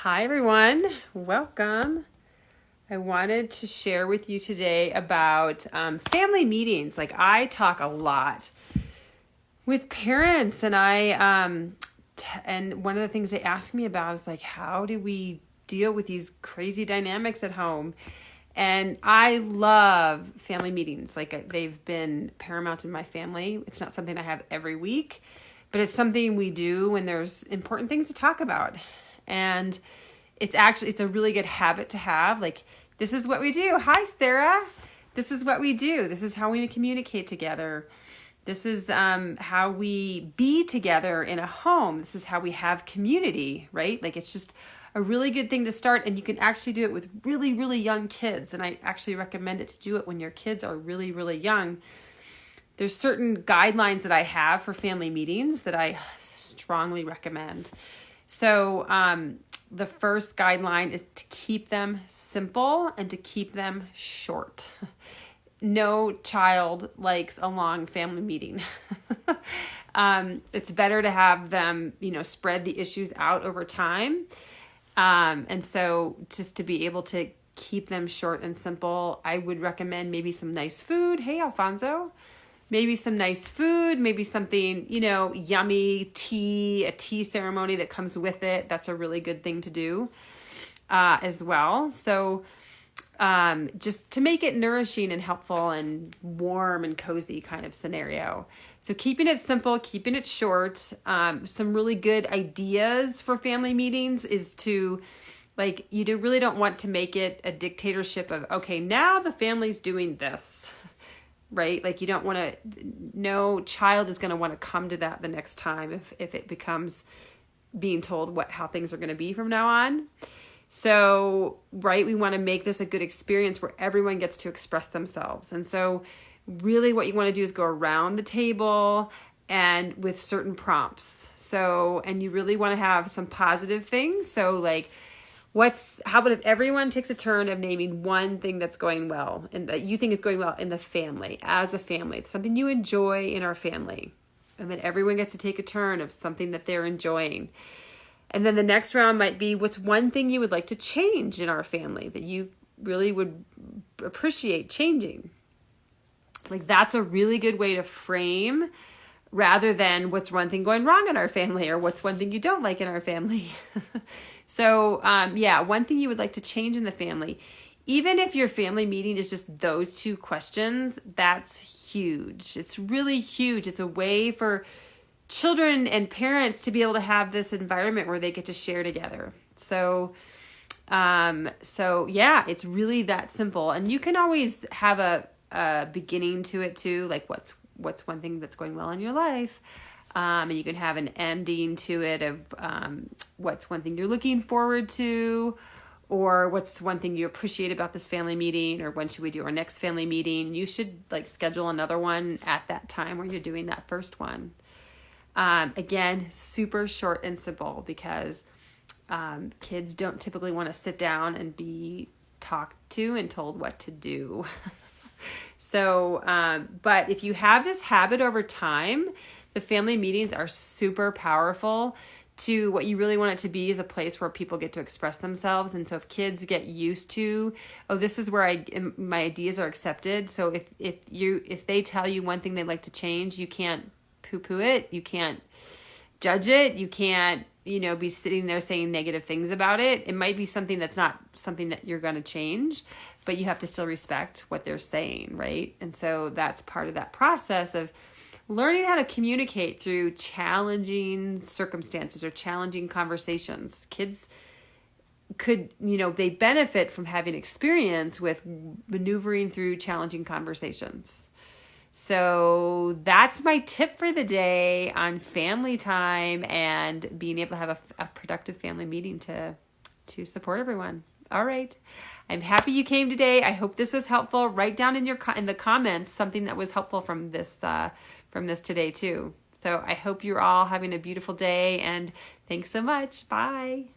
Hi, everyone. Welcome. I wanted to share with you today about family meetings. Like, I talk a lot with parents, and and one of the things they ask me about is like, how do we deal with these crazy dynamics at home? And I love family meetings. Like, they've been paramount in my family. It's not something I have every week, but it's something we do when there's important things to talk about. And it's a really good habit to have. Like, this is what we do. Hi, Sarah. This is what we do. This is how we communicate together. This is how we be together in a home. This is how we have community, right? Like, it's just a really good thing to start, and you can actually do it with really, really young kids. And I actually recommend it to do it when your kids are really, really young. There's certain guidelines that I have for family meetings that I strongly recommend. So the first guideline is to keep them simple and to keep them short. No child likes a long family meeting. It's better to have them, spread the issues out over time. And so just to be able to keep them short and simple, I would recommend maybe some nice food. Hey, Alfonso. Maybe some nice food, maybe something, yummy tea, a tea ceremony that comes with it. That's a really good thing to do as well. So just to make it nourishing and helpful and warm and cozy kind of scenario. So keeping it simple, keeping it short. Some really good ideas for family meetings is to, really don't want to make it a dictatorship of, okay, now the family's doing this. Right? Like, you don't want to, no child is going to want to come to that the next time if it becomes being told how things are going to be from now on. So, right, we want to make this a good experience where everyone gets to express themselves. And so really what you want to do is go around the table and with certain prompts. So, and you really want to have some positive things. So like, how about if everyone takes a turn of naming one thing that's going well and that you think is going well in the family, as a family? It's something you enjoy in our family. And then everyone gets to take a turn of something that they're enjoying. And then the next round might be, what's one thing you would like to change in our family that you really would appreciate changing? Like, that's a really good way to frame, rather than what's one thing going wrong in our family or what's one thing you don't like in our family. So, one thing you would like to change in the family. Even if your family meeting is just those two questions, that's huge. It's really huge. It's a way for children and parents to be able to have this environment where they get to share together. So it's really that simple. And you can always have a beginning to it too, like what's one thing that's going well in your life. And you can have an ending to it of what's one thing you're looking forward to, or what's one thing you appreciate about this family meeting, or when should we do our next family meeting. You should schedule another one at that time where you're doing that first one. Again, super short and simple, because kids don't typically want to sit down and be talked to and told what to do. So, but if you have this habit over time, the family meetings are super powerful. To what you really want it to be is a place where people get to express themselves. And so if kids get used to, this is where my ideas are accepted. So if they tell you one thing they'd like to change, you can't poo-poo it. You can't judge it. You can't, be sitting there saying negative things about it. It might be something that's not something that you're going to change, but you have to still respect what they're saying, right? And so that's part of that process of learning how to communicate through challenging circumstances or challenging conversations. Kids could, they benefit from having experience with maneuvering through challenging conversations. So that's my tip for the day on family time and being able to have a productive family meeting to support everyone. All right. I'm happy you came today. I hope this was helpful. Write down in the comments something that was helpful from this today too. So I hope you're all having a beautiful day, and thanks so much. Bye.